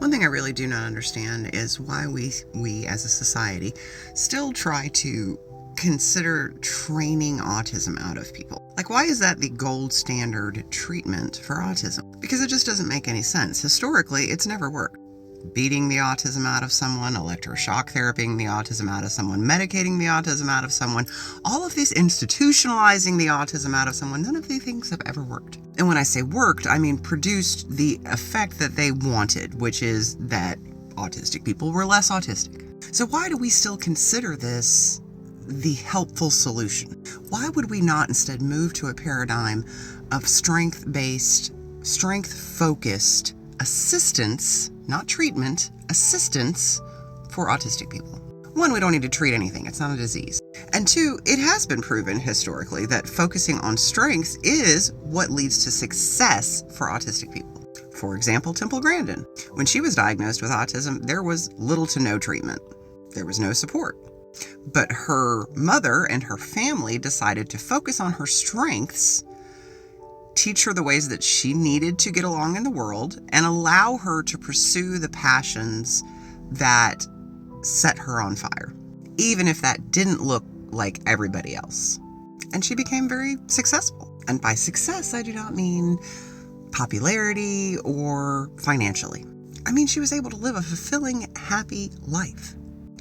One thing I really do not understand is why we as a society still try to consider training autism out of people. Like, why is that the gold standard treatment for autism? Because it just doesn't make any sense. Historically, it's never worked. Beating the autism out of someone, electroshock therapying the autism out of someone, medicating the autism out of someone, all of these institutionalizing the autism out of someone, none of these things have ever worked. And when I say worked, I mean produced the effect that they wanted, which is that autistic people were less autistic. So why do we still consider this the helpful solution? Why would we not instead move to a paradigm of strength-based, strength-focused assistance, not treatment, assistance for autistic people? One, we don't need to treat anything. It's not a disease. And two, it has been proven historically that focusing on strengths is what leads to success for autistic people. For example, Temple Grandin. When she was diagnosed with autism, there was little to no treatment. There was no support. But her mother and her family decided to focus on her strengths, teach her the ways that she needed to get along in the world, and allow her to pursue the passions that set her on fire, even if that didn't look like everybody else. And she became very successful. And by success, I do not mean popularity or financially. I mean, she was able to live a fulfilling, happy life.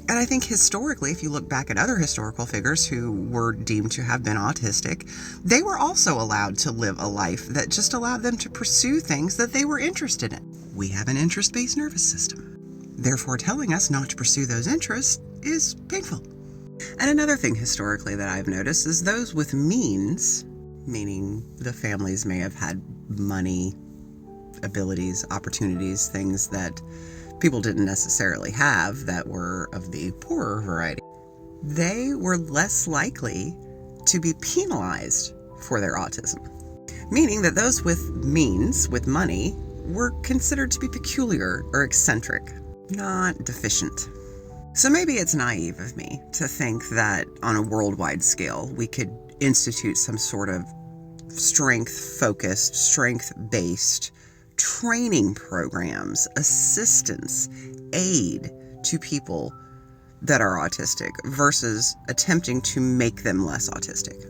And I think historically, if you look back at other historical figures who were deemed to have been autistic, they were also allowed to live a life that just allowed them to pursue things that they were interested in. We have an interest-based nervous system. Therefore, telling us not to pursue those interests is painful. And another thing historically that I've noticed is those with means, meaning the families may have had money, abilities, opportunities, things that people didn't necessarily have that were of the poorer variety, they were less likely to be penalized for their autism. Meaning that those with means, with money, were considered to be peculiar or eccentric, not deficient. So maybe it's naive of me to think that on a worldwide scale, we could institute some sort of strength-focused, strength-based training programs, assistance, aid to people that are autistic versus attempting to make them less autistic.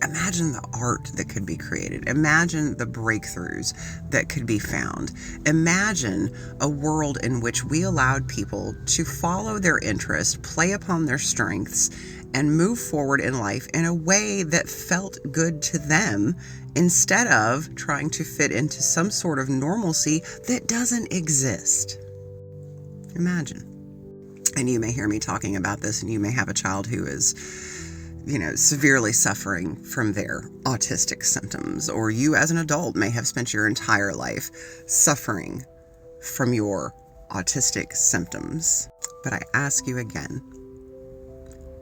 Imagine the art that could be created. Imagine the breakthroughs that could be found. Imagine a world in which we allowed people to follow their interests, play upon their strengths, and move forward in life in a way that felt good to them instead of trying to fit into some sort of normalcy that doesn't exist. Imagine. And you may hear me talking about this, and you may have a child who is, severely suffering from their autistic symptoms, or you as an adult may have spent your entire life suffering from your autistic symptoms. But I ask you again,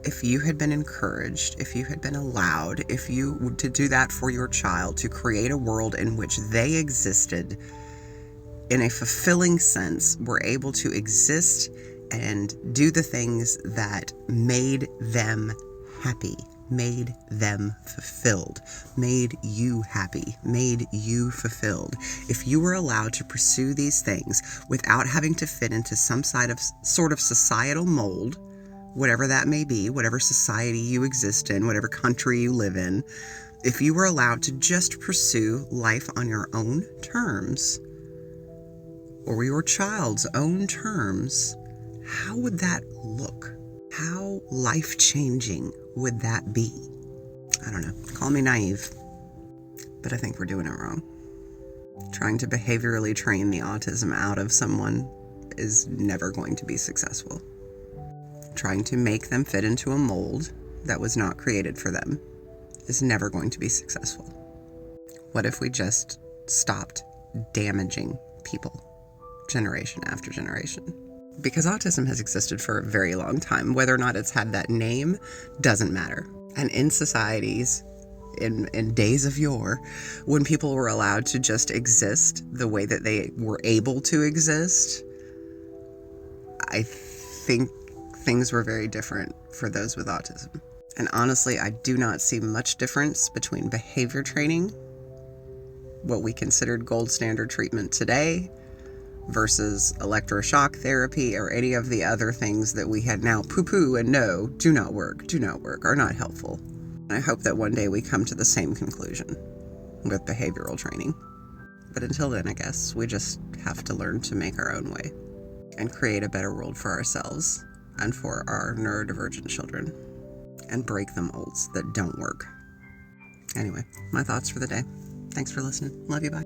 if you had been encouraged, if you had been allowed, if you to do that for your child, to create a world in which they existed in a fulfilling sense, were able to exist and do the things that made them happy, made them fulfilled, made you happy, made you fulfilled. If you were allowed to pursue these things without having to fit into some sort of societal mold, whatever that may be, whatever society you exist in, whatever country you live in, if you were allowed to just pursue life on your own terms, or your child's own terms, how would that look? How life-changing would that be? I don't know. Call me naive, but I think we're doing it wrong. Trying to behaviorally train the autism out of someone is never going to be successful. Trying to make them fit into a mold that was not created for them is never going to be successful. What if we just stopped damaging people generation after generation? Because autism has existed for a very long time. Whether or not it's had that name doesn't matter. And in societies, in days of yore, when people were allowed to just exist the way that they were able to exist, I think things were very different for those with autism. And honestly, I do not see much difference between behavior training, what we considered gold standard treatment today, versus electroshock therapy or any of the other things that we had now poo-poo and no, do not work, are not helpful. I hope that one day we come to the same conclusion with behavioral training. But until then, I guess we just have to learn to make our own way and create a better world for ourselves and for our neurodivergent children and break the molds that don't work. Anyway, my thoughts for the day. Thanks for listening. Love you. Bye.